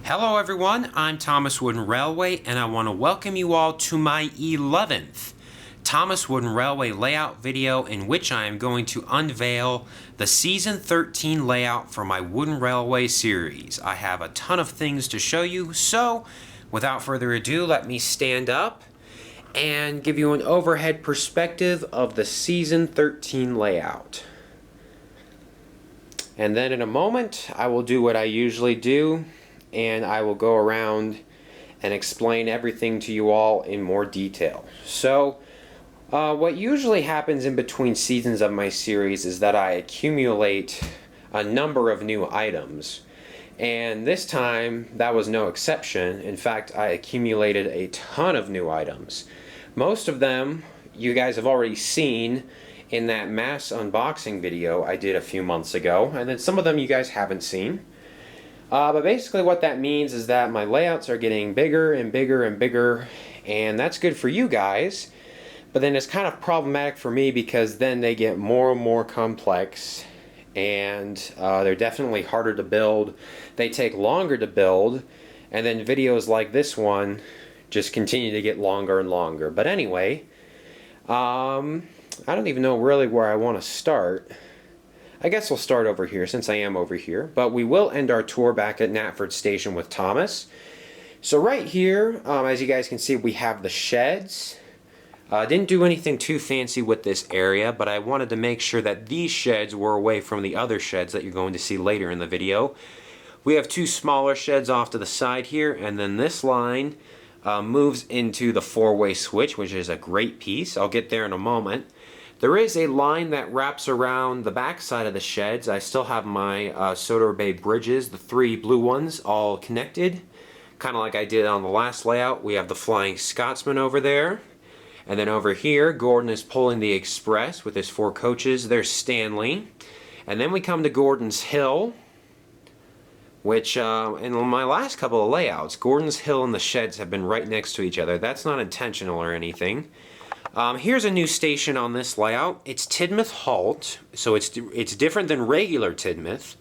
Hello everyone, I'm Thomas Wooden Railway and I want to welcome you all to my 11th Thomas Wooden Railway layout video, in which I am going to unveil the Season 13 layout for my Wooden Railway series. I have a ton of things to show you, so without further ado, let me stand up and give you an overhead perspective of the Season 13 layout. And then in a moment, I will do what I usually do, and I will go around and explain everything to you all in more detail. So, what usually happens in between seasons of my series is that I accumulate a number of new items. And this time, that was no exception. In fact, I accumulated a ton of new items. Most of them you guys have already seen in that mass unboxing video I did a few months ago, and then some of them you guys haven't seen. But basically what that means is that my layouts are getting bigger and bigger and bigger, and that's good for you guys, but then it's kind of problematic for me because then they get more and more complex, and they're definitely harder to build. They take longer to build, and then videos like this one just continue to get longer and longer. But anyway, I don't even know really where I want to start. I guess we'll start over here since I am over here, but we will end our tour back at Knapford Station with Thomas. So right here, as you guys can see, we have the sheds. Didn't do anything too fancy with this area, but I wanted to make sure that these sheds were away from the other sheds that you're going to see later in the video. We have two smaller sheds off to the side here, and then this line moves into the four-way switch, which is a great piece. I'll get there in a moment. There is a line that wraps around the back side of the sheds. I still have my Sodor Bay bridges, the three blue ones, all connected. Kind of like I did on the last layout. We have the Flying Scotsman over there. And then over here, Gordon is pulling the Express with his four coaches. There's Stanley. And then we come to Gordon's Hill, which in my last couple of layouts, Gordon's Hill and the sheds have been right next to each other. That's not intentional or anything. Here's a new station on this layout. It's Tidmouth Halt, so it's different than regular Tidmouth,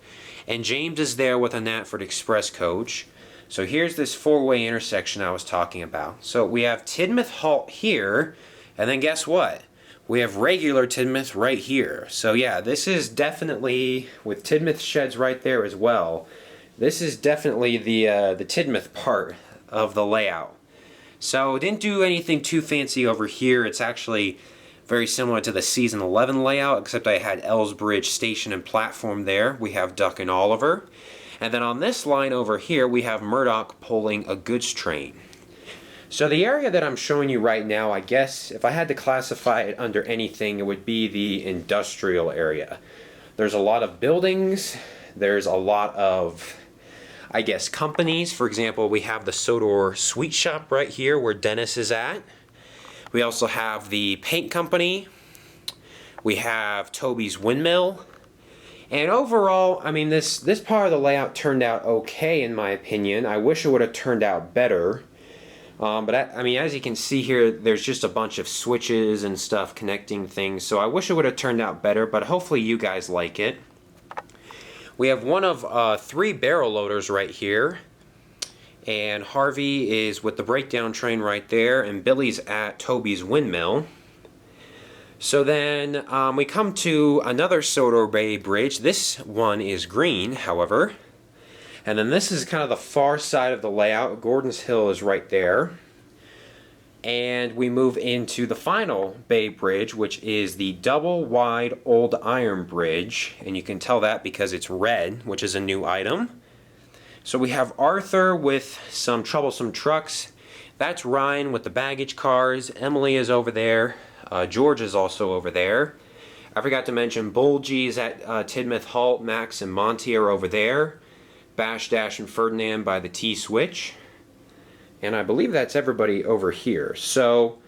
and James is there with a Knapford Express coach. So here's this four-way intersection I was talking about. So we have Tidmouth Halt here, and then guess what? We have regular Tidmouth right here. So yeah, this is definitely, with Tidmouth sheds right there as well, this is definitely the Tidmouth part of the layout. So didn't do anything too fancy over here. It's actually very similar to the Season 11 layout, except I had Elsbridge Station and platform there. We have Duck and Oliver. And then on this line over here, we have Murdoch pulling a goods train. So the area that I'm showing you right now, I guess, if I had to classify it under anything, it would be the industrial area. There's a lot of buildings. There's a lot of, I guess, companies. For example, we have the Sodor Sweet Shop right here where Dennis is at. We also have the paint company. We have Toby's Windmill. And overall, I mean, this part of the layout turned out okay in my opinion. I wish it would have turned out better. But I mean, as you can see here, there's just a bunch of switches and stuff connecting things. So I wish it would have turned out better, but hopefully you guys like it. We have one of three barrel loaders right here, and Harvey is with the breakdown train right there, and Billy's at Toby's Windmill. So then we come to another Sodor Bay bridge. This one is green, however, and then this is kind of the far side of the layout. Gordon's Hill is right there. And we move into the final Bay Bridge, which is the double-wide Old Iron Bridge. And you can tell that because it's red, which is a new item. So we have Arthur with some troublesome trucks. That's Ryan with the baggage cars. Emily is over there. George is also over there. I forgot to mention Bulgy's at Tidmouth Halt. Max and Monty are over there. Bash, Dash, and Ferdinand by the T-switch. And I believe that's everybody over here. So,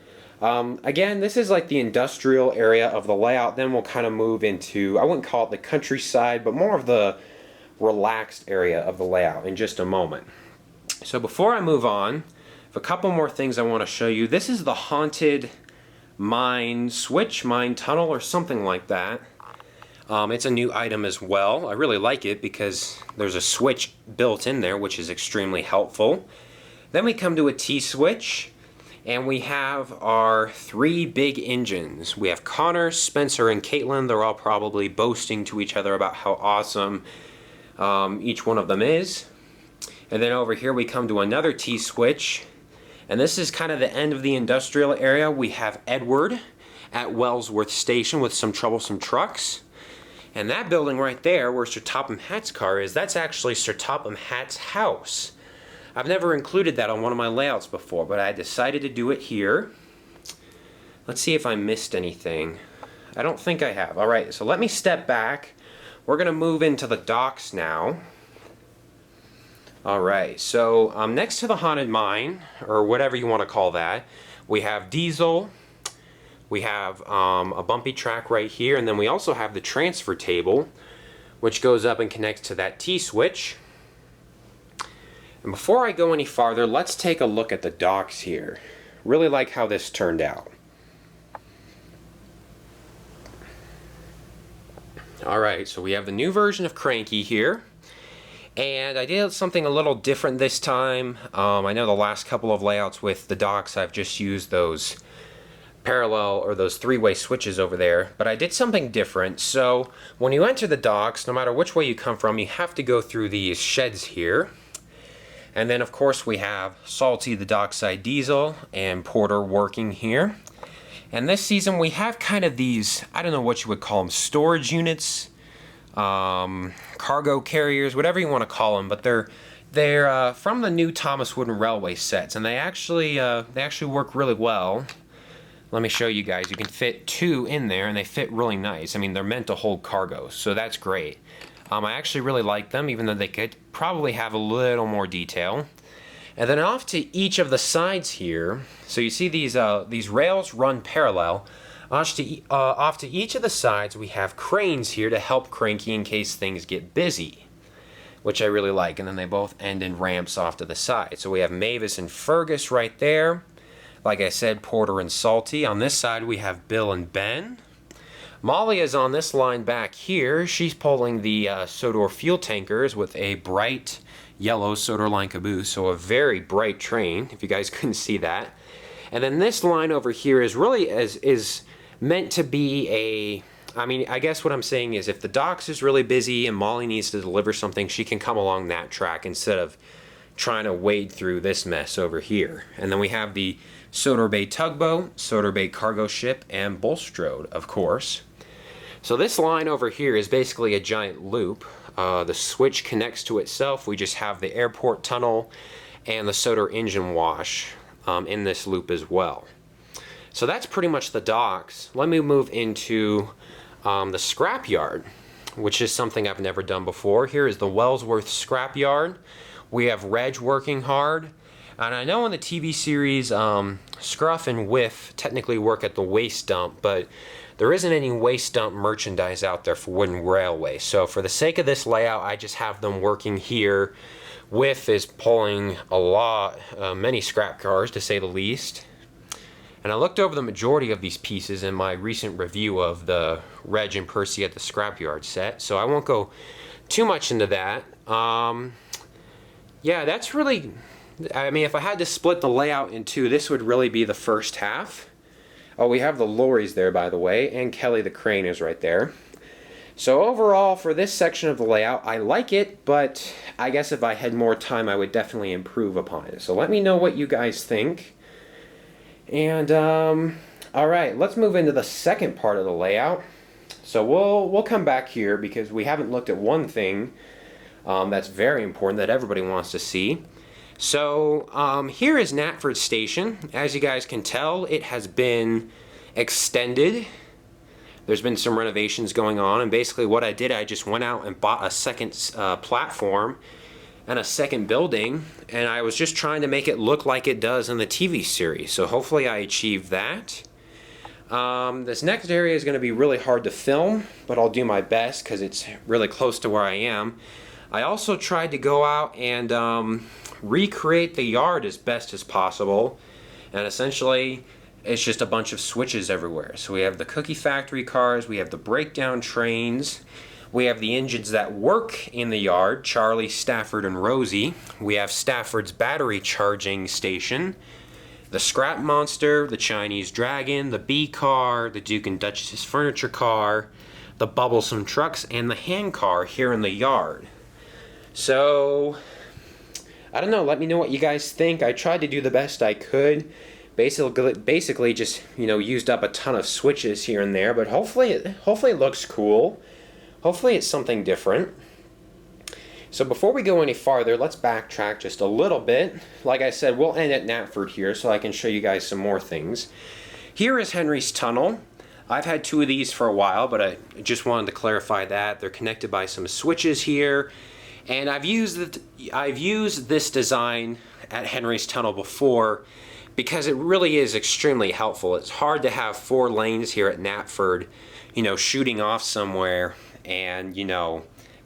again, this is like the industrial area of the layout. Then we'll kind of move into, I wouldn't call it the countryside, but more of the relaxed area of the layout in just a moment. So before I move on, I have a couple more things I want to show you. This is the haunted mine switch, mine tunnel, or something like that. It's a new item as well. I really like it because there's a switch built in there, which is extremely helpful. Then we come to a T-switch, and we have our 3 big engines. We have Connor, Spencer, and Caitlin. They're all probably boasting to each other about how awesome each one of them is. And then over here we come to another T-switch, and this is kind of the end of the industrial area. We have Edward at Wellsworth Station with some troublesome trucks. And that building right there, where Sir Topham Hatt's car is, that's actually Sir Topham Hatt's house. I've never included that on one of my layouts before, but I decided to do it here. Let's see if I missed anything. I don't think I have. Alright, so let me step back. We're going to move into the docks now. Alright, so next to the haunted mine, or whatever you want to call that, we have Diesel. We have a bumpy track right here, and then we also have the transfer table, which goes up and connects to that T-switch. And before I go any farther, let's take a look at the docks here. Really like how this turned out. Alright, so we have the new version of Cranky here. And I did something a little different this time. I know the last couple of layouts with the docks, I've just used those parallel or those 3-way switches over there, but I did something different. So when you enter the docks, no matter which way you come from, you have to go through these sheds here. And then of course we have Salty the Dockside Diesel and Porter working here. And this season we have kind of these, I don't know what you would call them, storage units, cargo carriers, whatever you want to call them, but they're from the new ThomasWoodenRailway sets, and they actually work really well. Let me show you guys. You can fit 2 in there, and they fit really nice. I mean, they're meant to hold cargo, so that's great. I actually really like them, even though they could probably have a little more detail. And then off to each of the sides here, so you see these rails run parallel. Off to each of the sides, we have cranes here to help Cranky in case things get busy, which I really like. And then they both end in ramps off to the side. So we have Mavis and Fergus right there. Like I said, Porter and Salty. On this side, we have Bill and Ben. Molly is on this line back here. She's pulling the Sodor fuel tankers with a bright yellow Sodor line caboose, so a very bright train, if you guys couldn't see that. And then this line over here is really is meant to be a, I mean, I guess what I'm saying is if the docks is really busy and Molly needs to deliver something, she can come along that track instead of trying to wade through this mess over here. And then we have the Sodor Bay tugboat, Sodor Bay cargo ship, and Bulstrode, of course. So this line over here is basically a giant loop. The switch connects to itself. We just have the airport tunnel and the Sodor engine wash in this loop as well. So that's pretty much the docks. Let me move into the scrapyard, which is something I've never done before. Here is the Wellsworth scrapyard. We have Reg working hard. And I know in the TV series, Scruff and Whiff technically work at the waste dump, but there isn't any waste dump merchandise out there for Wooden Railway. So for the sake of this layout, I just have them working here. Whiff is pulling a lot, many scrap cars to say the least. And I looked over the majority of these pieces in my recent review of the Reg and Percy at the scrapyard set, so I won't go too much into that. Yeah, that's really, I mean, if I had to split the layout in 2, this would really be the first half. Oh, we have the lorries there, by the way, and Kelly the crane is right there. So overall, for this section of the layout, I like it, but I guess if I had more time, I would definitely improve upon it. So let me know what you guys think. And, alright, let's move into the second part of the layout. So we'll come back here because we haven't looked at one thing that's very important that everybody wants to see. So here is Knapford Station. As you guys can tell, it has been extended. There's been some renovations going on, and basically what I did, I just went out and bought a second platform and a second building, and I was just trying to make it look like it does in the TV series. So hopefully I achieved that. This next area is going to be really hard to film, but I'll do my best because it's really close to where I am. I also tried to go out and recreate the yard as best as possible, and essentially it's just a bunch of switches everywhere. So we have the cookie factory cars, we have the breakdown trains, we have the engines that work in the yard, Charlie, Stafford, and Rosie. We have Stafford's battery charging station, the scrap monster, the Chinese dragon, the bee car, the Duke and Duchess's furniture car, the bubblesome trucks, and the hand car here in the yard. So, I don't know, let me know what you guys think. I tried to do the best I could. Basically just, used up a ton of switches here and there, but hopefully it looks cool. Hopefully it's something different. So before we go any farther, let's backtrack just a little bit. Like I said, we'll end at Knapford here so I can show you guys some more things. Here is Henry's Tunnel. I've had two of these for a while, but I just wanted to clarify that. They're connected by some switches here. And I've used this design at Henry's Tunnel before because it really is extremely helpful. It's hard to have 4 lanes here at Knapford, shooting off somewhere and,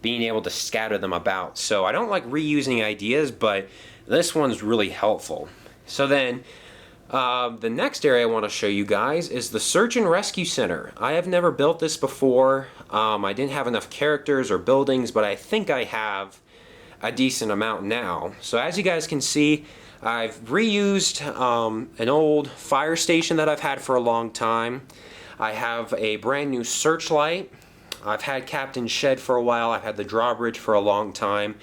being able to scatter them about. So I don't like reusing ideas, but this one's really helpful. So then, the next area I want to show you guys is the Search and Rescue Center. I have never built this before. I didn't have enough characters or buildings, but I think I have a decent amount now. So as you guys can see, I've reused an old fire station that I've had for a long time. I have a brand new searchlight. I've had Captain's Shed for a while. I've had the drawbridge for a long time.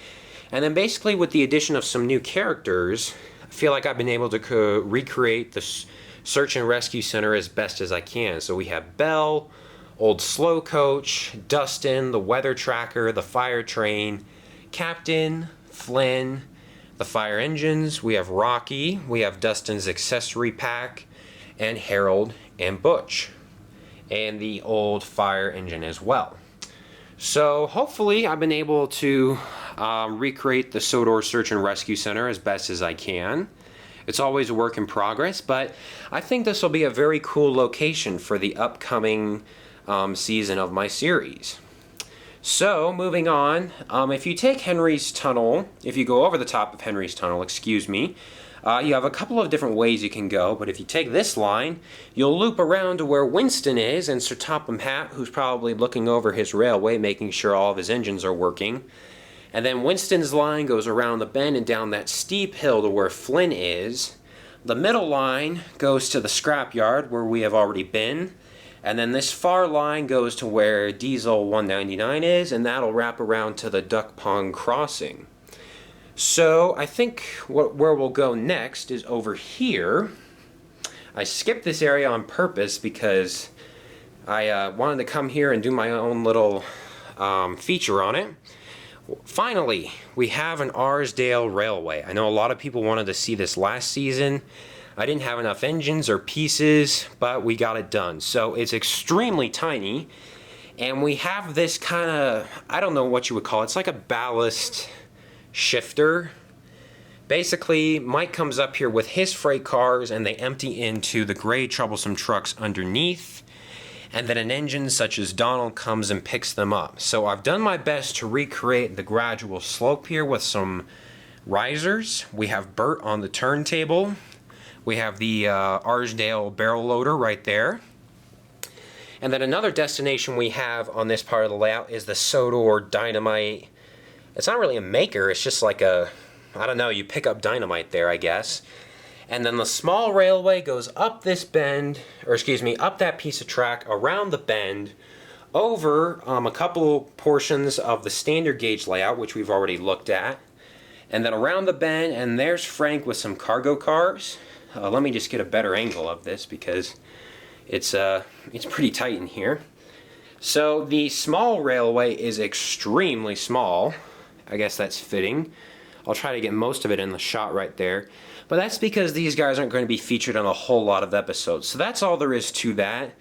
And then basically with the addition of some new characters, I feel like I've been able to recreate the Search and Rescue Center as best as I can. So we have Belle, Old Slow Coach, Dustin, the Weather Tracker, the Fire Train, Captain, Flynn, the Fire Engines, we have Rocky, we have Dustin's accessory pack, and Harold and Butch, and the old fire engine as well. So hopefully I've been able to recreate the Sodor Search and Rescue Center as best as I can. It's always a work in progress, but I think this will be a very cool location for the upcoming season of my series. So, moving on, if you take Henry's Tunnel, if you go over the top of Henry's Tunnel, you have a couple of different ways you can go, but if you take this line, you'll loop around to where Winston is and Sir Topham Hatt, who's probably looking over his railway, making sure all of his engines are working. And then Winston's line goes around the bend and down that steep hill to where Flynn is. The middle line goes to the scrapyard, where we have already been. And then this far line goes to where Diesel 199 is, and that'll wrap around to the Duck Pond Crossing. So I think where we'll go next is over here. I skipped this area on purpose because I wanted to come here and do my own little feature on it. Finally, we have an Arlesdale Railway. I know a lot of people wanted to see this last season. I didn't have enough engines or pieces, but we got it done. So it's extremely tiny, and we have this kind of, I don't know what you would call it. It's like a ballast shifter. Basically, Mike comes up here with his freight cars, and they empty into the gray troublesome trucks underneath, and then an engine such as Donald comes and picks them up. So I've done my best to recreate the gradual slope here with some risers. We have Bert on the turntable. We have the Arlesdale barrel loader right there. And then another destination we have on this part of the layout is the Sodor dynamite. It's not really a maker, it's just like a, I don't know, you pick up dynamite there, I guess. And then the small railway goes up this bend, or excuse me, up that piece of track, around the bend, over a couple portions of the standard gauge layout, which we've already looked at. And then around the bend, and there's Frank with some cargo cars. Let me just get a better angle of this because it's pretty tight in here. So the small railway is extremely small. I guess that's fitting. I'll try to get most of it in the shot right there. But that's because these guys aren't going to be featured on a whole lot of episodes. So that's all there is to that.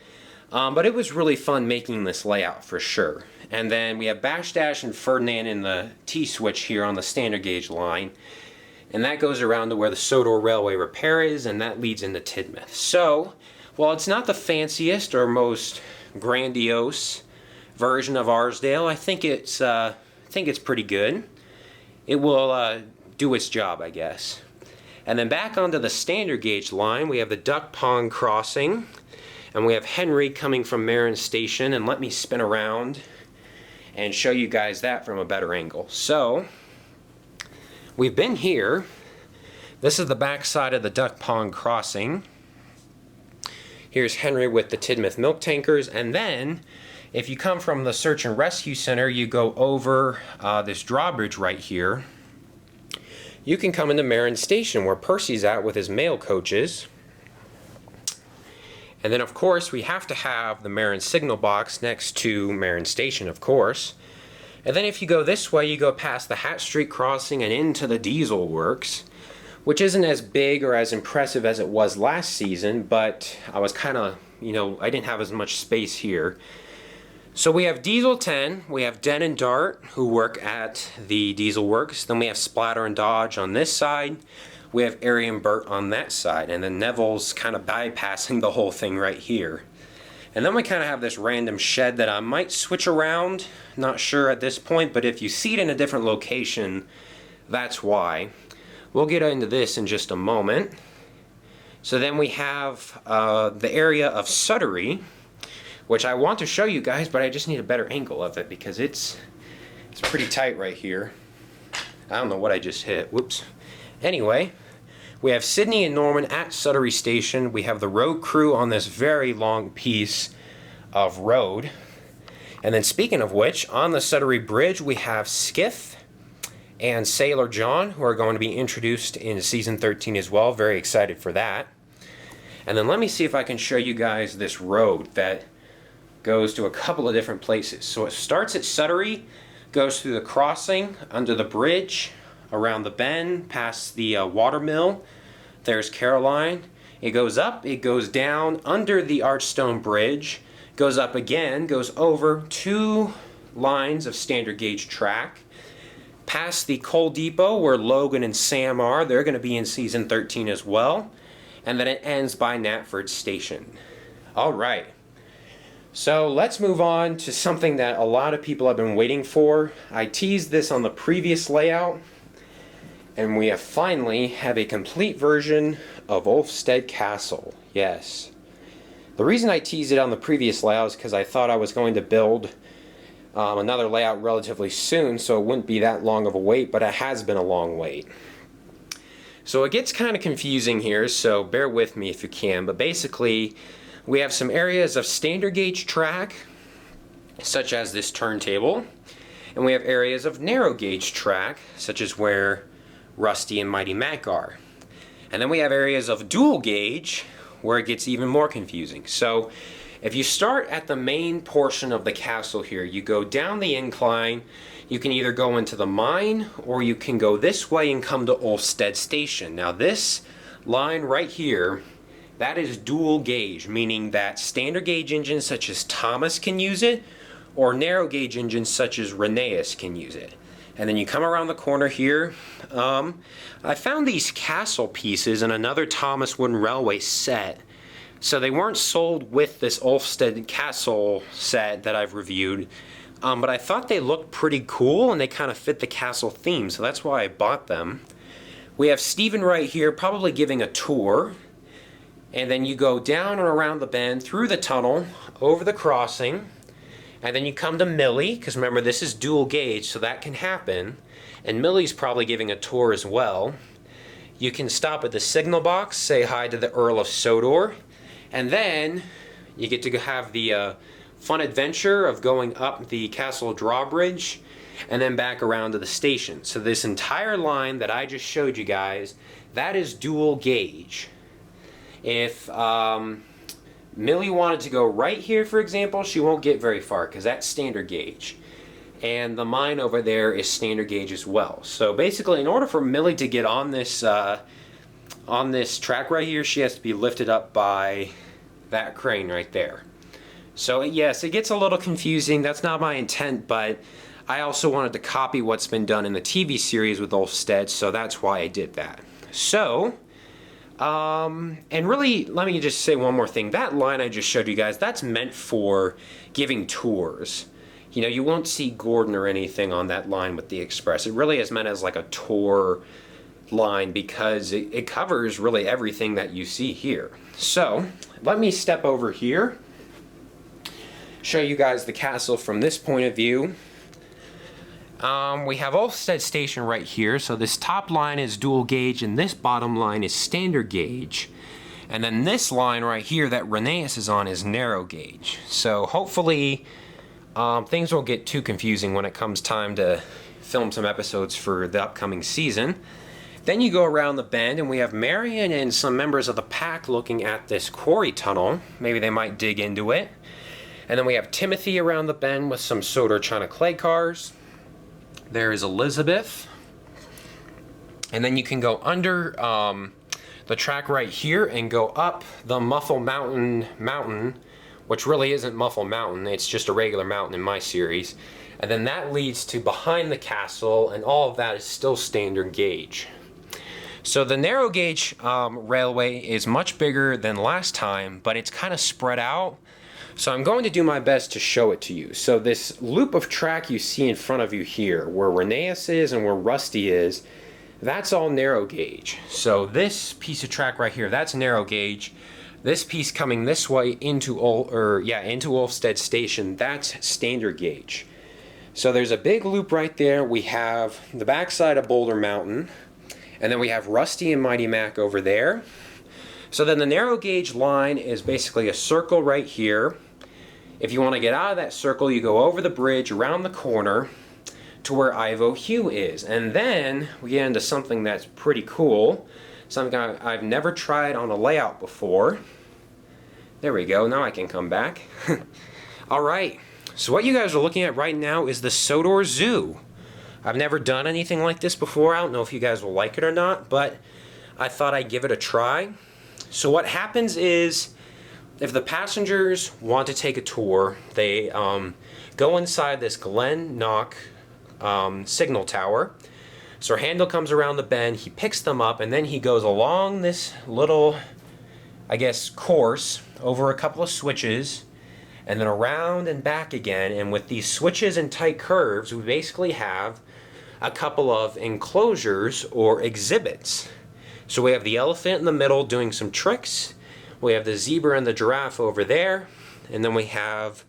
But it was really fun making this layout for sure. And then we have Bash Dash and Ferdinand in the T-switch here on the standard gauge line. And that goes around to where the Sodor Railway repair is, and that leads into Tidmouth. So, while it's not the fanciest or most grandiose version of Arlesdale, I think it's pretty good. It will do its job, I guess. And then back onto the standard gauge line, we have the Duck Pond crossing, and we have Henry coming from Marin Station. And let me spin around and show you guys that from a better angle. So we've been here. This is the back side of the Duck Pond crossing. Here's Henry with the Tidmouth milk tankers, and then if you come from the Search and Rescue Center, you go over this drawbridge right here. You can come into Marin Station where Percy's at with his mail coaches. And then of course we have to have the Marin signal box next to Marin Station, of course. And then if you go this way, you go past the Hat Street crossing and into the Diesel Works, which isn't as big or as impressive as it was last season, but I was kind of, I didn't have as much space here. So we have Diesel 10, we have Den and Dart who work at the Diesel Works, then we have Splatter and Dodge on this side, we have Ari and Bert on that side, and then Neville's kind of bypassing the whole thing right here. And then we kind of have this random shed that I might switch around, not sure at this point, but if you see it in a different location, that's why. We'll get into this in just a moment. So then we have the area of Suddery, which I want to show you guys, but I just need a better angle of it because it's pretty tight right here. I don't know what I just hit. Whoops. Anyway, we have Sydney and Norman at Suddery Station. We have the road crew on this very long piece of road. And then speaking of which, on the Suddery Bridge, we have Skiff and Sailor John, who are going to be introduced in Season 13 as well. Very excited for that. And then let me see if I can show you guys this road that goes to a couple of different places. So it starts at Suddery, goes through the crossing, under the bridge, around the bend, past the water mill. There's Caroline. It goes up, it goes down, under the Archstone Bridge, goes up again, goes over 2 lines of standard gauge track, past the coal depot where Logan and Sam are. They're going to be in Season 13 as well. And then it ends by Knapford Station. Alright. So let's move on to something that a lot of people have been waiting for. I teased this on the previous layout, and we have finally have a complete version of Ulfstead Castle. Yes. The reason I teased it on the previous layout is because I thought I was going to build another layout relatively soon, so it wouldn't be that long of a wait, but it has been a long wait. So it gets kind of confusing here, so bear with me if you can, but basically we have some areas of standard gauge track, such as this turntable, and we have areas of narrow gauge track, such as where Rusty and Mighty Mac are. And then we have areas of dual gauge, where it gets even more confusing. So if you start at the main portion of the castle here, you go down the incline, you can either go into the mine, or you can go this way and come to Ulfstead Station. Now this line right here, that is dual gauge, meaning that standard gauge engines such as Thomas can use it, or narrow gauge engines such as Rheneas can use it. And then you come around the corner here. I found these castle pieces in another ThomasWoodenRailway set. So they weren't sold with this Ulfstead Castle set that I've reviewed. But I thought they looked pretty cool and they kind of fit the castle theme, so that's why I bought them. We have Stephen right here probably giving a tour. And then you go down and around the bend, through the tunnel, over the crossing. And then you come to Millie, because remember this is dual gauge, so that can happen. And Millie's probably giving a tour as well. You can stop at the signal box, say hi to the Earl of Sodor. And then you get to have the fun adventure of going up the castle drawbridge and then back around to the station. So this entire line that I just showed you guys, that is dual gauge. If Millie wanted to go right here, for example, she won't get very far because that's standard gauge. And the mine over there is standard gauge as well. So basically, in order for Millie to get on this track right here, she has to be lifted up by that crane right there. So yes, it gets a little confusing. That's not my intent, but I also wanted to copy what's been done in the TV series with Ulfstead, so that's why I did that. So, and really, let me just say one more thing. That line I just showed you guys, that's meant for giving tours. You know, you won't see Gordon or anything on that line with the Express. It really is meant as like a tour line because it covers really everything that you see here. So let me step over here, show you guys the castle from this point of view. We have Ulfstead Station right here, so this top line is dual gauge and this bottom line is standard gauge. And then this line right here that Rheneas is on is narrow gauge. So hopefully things won't get too confusing when it comes time to film some episodes for the upcoming season. Then you go around the bend and we have Marion and some members of the pack looking at this quarry tunnel. Maybe they might dig into it. And then we have Timothy around the bend with some Sodor China clay cars. There is Elizabeth. And then you can go under the track right here and go up the Muffle Mountain, which really isn't Muffle Mountain, it's just a regular mountain in my series. And then that leads to behind the castle, and all of that is still standard gauge. So the narrow gauge railway is much bigger than last time, but it's kind of spread out. So I'm going to do my best to show it to you. So this loop of track you see in front of you here, where Rheneas is and where Rusty is, that's all narrow gauge. So this piece of track right here, that's narrow gauge. This piece coming this way into Ulfstead Station, that's standard gauge. So there's a big loop right there. We have the backside of Boulder Mountain, and then we have Rusty and Mighty Mac over there. So then the narrow gauge line is basically a circle right here. If you want to get out of that circle, you go over the bridge, around the corner, to where Ivo Hugh is. And then we get into something that's pretty cool, something I've never tried on a layout before. There we go, now I can come back. Alright, so what you guys are looking at right now is the Sodor Zoo. I've never done anything like this before. I don't know if you guys will like it or not, but I thought I'd give it a try. So what happens is, if the passengers want to take a tour, they go inside this Glen Knock signal tower. So Handel comes around the bend, he picks them up, and then he goes along this little, I guess, course over a couple of switches, and then around and back again. And with these switches and tight curves, we basically have a couple of enclosures or exhibits. So we have the elephant in the middle doing some tricks, we have the zebra and the giraffe over there, and then we have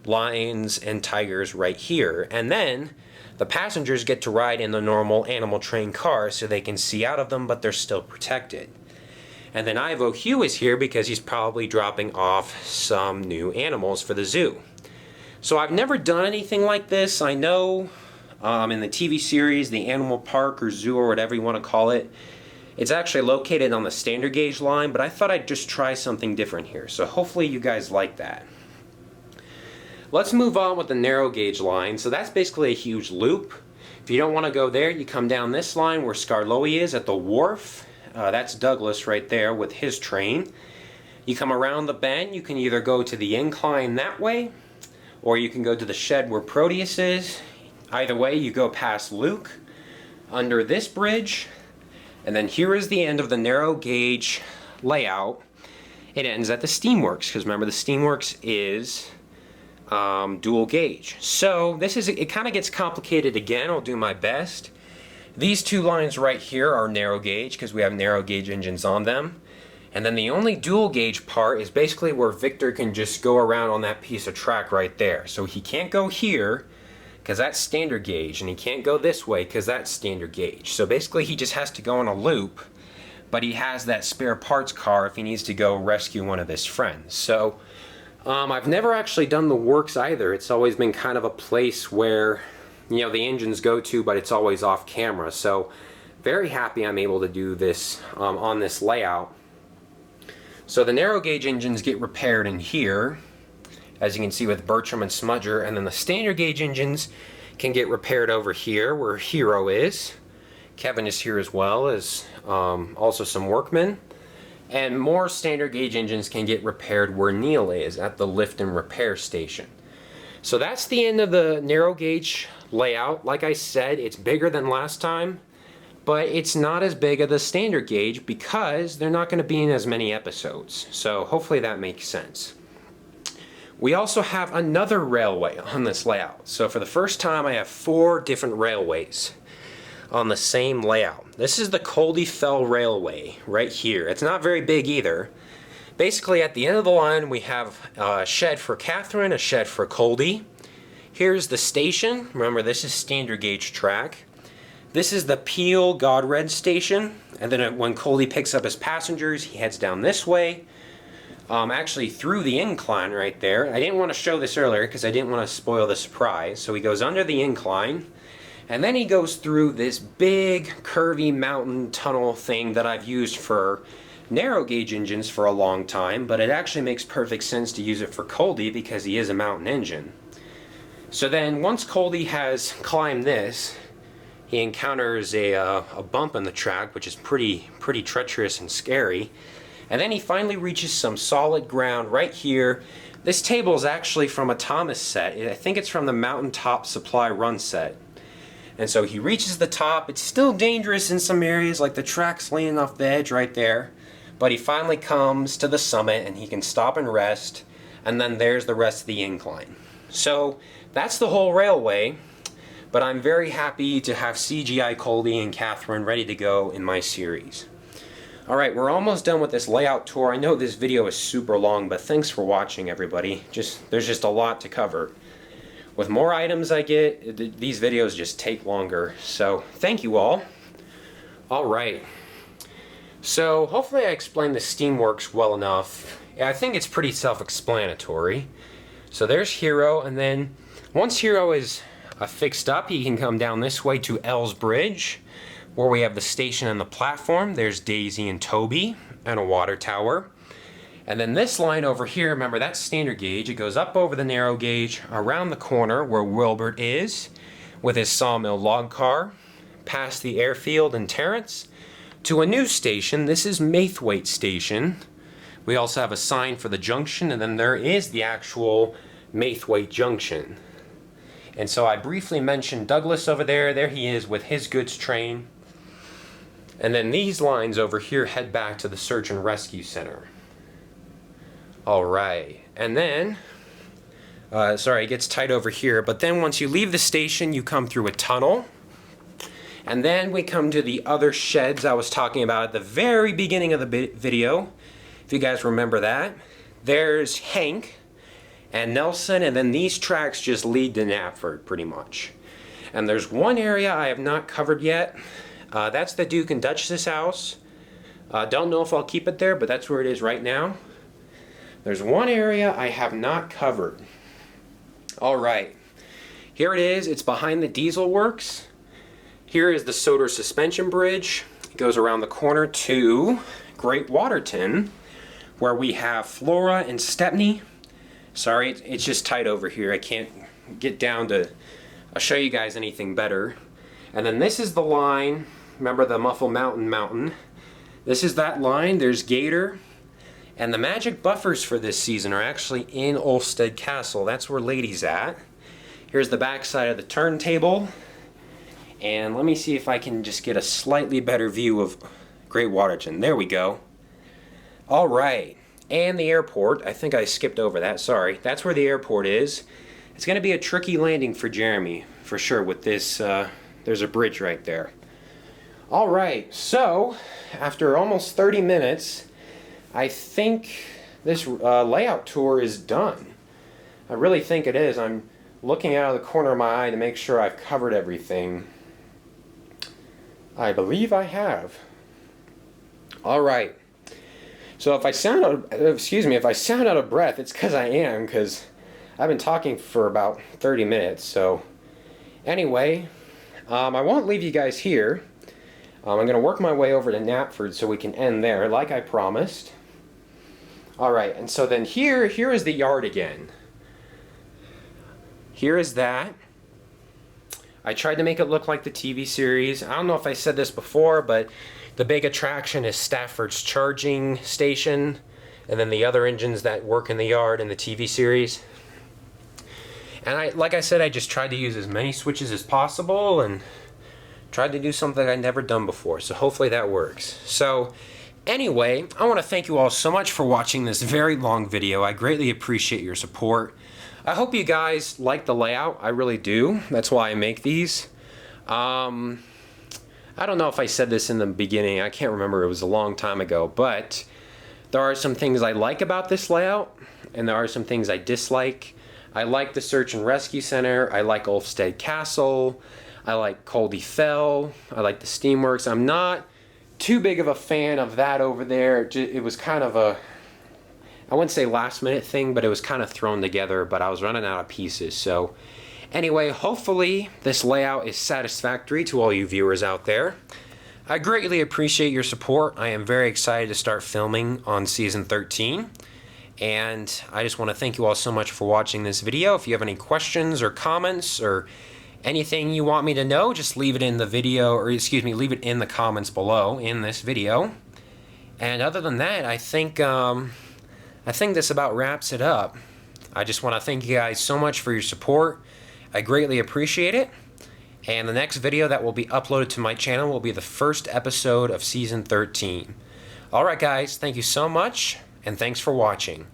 lions and tigers right here. And then the passengers get to ride in the normal animal train cars so they can see out of them, but they're still protected. And then Ivo Hugh is here because he's probably dropping off some new animals for the zoo. So I've never done anything like this. I know in the TV series, the animal park or zoo or whatever you want to call it, it's actually located on the standard gauge line, but I thought I'd just try something different here. So hopefully you guys like that. Let's move on with the narrow gauge line. So that's basically a huge loop. If you don't want to go there, you come down this line where Scarloey is at the wharf. That's Douglas right there with his train. You come around the bend, you can either go to the incline that way, or you can go to the shed where Proteus is. Either way, you go past Luke, under this bridge, and then here is the end of the narrow gauge layout. It ends at the Steamworks, because remember the Steamworks is dual gauge. So it kind of gets complicated again. I'll do my best. These two lines right here are narrow gauge because we have narrow gauge engines on them. And then the only dual gauge part is basically where Victor can just go around on that piece of track right there. So he can't go here because that's standard gauge, and he can't go this way because that's standard gauge. So basically he just has to go on a loop, but he has that spare parts car if he needs to go rescue one of his friends. So I've never actually done the works either. It's always been kind of a place where, you know, the engines go to, but it's always off camera. So very happy I'm able to do this on this layout. So the narrow gauge engines get repaired in here, as you can see with Bertram and Smudger, and then the standard gauge engines can get repaired over here where Hero is. Kevin is here as well as also some workmen. And more standard gauge engines can get repaired where Neil is, at the lift and repair station. So that's the end of the narrow gauge layout. Like I said, it's bigger than last time, but it's not as big as the standard gauge because they're not going to be in as many episodes. So hopefully that makes sense. We also have another railway on this layout. So for the first time I have 4 different railways. on the same layout. This is the Cull Fell Railway right here. It's not very big either. Basically, at the end of the line, we have a shed for Catherine, a shed for Cull. Here's the station. Remember, this is standard gauge track. This is the Peel Godred station, and then when Cull picks up his passengers, he heads down this way. Actually through the incline right there. I didn't want to show this earlier because I didn't want to spoil the surprise. So he goes under the incline, and then he goes through this big curvy mountain tunnel thing that I've used for narrow gauge engines for a long time, but it actually makes perfect sense to use it for Cull because he is a mountain engine. So then once Cull has climbed this, he encounters a bump in the track, which is pretty treacherous and scary. And then he finally reaches some solid ground right here. This table is actually from a Thomas set. I think it's from the Mountaintop Supply Run set. And so he reaches the top. It's still dangerous in some areas, like the track's leaning off the edge right there. But he finally comes to the summit and he can stop and rest. And then there's the rest of the incline. So that's the whole railway. But I'm very happy to have CGI Cull and Catherine ready to go in my series. Alright, we're almost done with this layout tour. I know this video is super long, but thanks for watching, everybody. There's just a lot to cover. With more items I get, these videos just take longer. So, thank you all. Alright. So, hopefully I explained the Steamworks well enough. Yeah, I think it's pretty self-explanatory. So there's Hero, and then once Hero is fixed up, he can come down this way to L's Bridge, where we have the station and the platform. There's Daisy and Toby and a water tower. And then this line over here, remember that's standard gauge. It goes up over the narrow gauge, around the corner where Wilbert is with his sawmill log car, past the airfield and Terrence, to a new station. This is Maithwaite Station. We also have a sign for the junction, and then there is the actual Maithwaite Junction. And so I briefly mentioned Douglas over there. There he is with his goods train. And then these lines over here head back to the Search and Rescue Center. Alright, and then, sorry, it gets tight over here, but then once you leave the station, you come through a tunnel. And then we come to the other sheds I was talking about at the very beginning of the video, if you guys remember that. There's Hank and Nelson, and then these tracks just lead to Knapford, pretty much. And there's one area I have not covered yet. That's the Duke and Duchess's house. Don't know if I'll keep it there, but that's where it is right now. There's one area I have not covered. Alright, here it is. It's behind the diesel works. Here is the Sodor suspension bridge. It goes around the corner to Great Waterton, where we have Flora and Stepney. Sorry, it's just tight over here. I can't get down to show you guys anything better. And then this is the line. Remember the Muffle Mountain? This is that line. There's Gator. And the magic buffers for this season are actually in Ulfstead Castle. That's where Lady's at. Here's the back side of the turntable. And let me see if I can just get a slightly better view of Great Waterton. There we go. Alright. And the airport. I think I skipped over that. Sorry. That's where the airport is. It's going to be a tricky landing for Jeremy, for sure, with this. There's a bridge right there. Alright. So, after almost 30 minutes, I think this layout tour is done. I really think it is. I'm looking out of the corner of my eye to make sure I've covered everything. I believe I have. Alright. So if I sound out of breath, it's because I am, because I've been talking for about 30 minutes. So anyway, I won't leave you guys here. I'm going to work my way over to Knapford so we can end there, like I promised. Alright, and so then here is the yard again. Here is that. I tried to make it look like the TV series. I don't know if I said this before, but the big attraction is Stafford's charging station, and then the other engines that work in the yard in the TV series. And like I said, I just tried to use as many switches as possible and tried to do something I'd never done before, so hopefully that works. So anyway, I want to thank you all so much for watching this very long video. I greatly appreciate your support. I hope you guys like the layout. I really do. That's why I make these. I don't know if I said this in the beginning, I can't remember, it was a long time ago, but there are some things I like about this layout, and there are some things I dislike. I like the Search and Rescue Center, I like Ulfstead Castle, I like Cull Fell, I like the Steamworks. I'm not too big of a fan of that over there. It was kind of a, I wouldn't say last minute thing, but it was kind of thrown together, but I was running out of pieces. So anyway, hopefully this layout is satisfactory to all you viewers out there. I greatly appreciate your support. I am very excited to start filming on season 13. And I just want to thank you all so much for watching this video. If you have any questions or comments or anything you want me to know, just leave it in the video, or excuse me, leave it in the comments below in this video. And other than that, I think this about wraps it up. I just want to thank you guys so much for your support. I greatly appreciate it. And the next video that will be uploaded to my channel will be the first episode of season 13. Alright guys, thank you so much, and thanks for watching.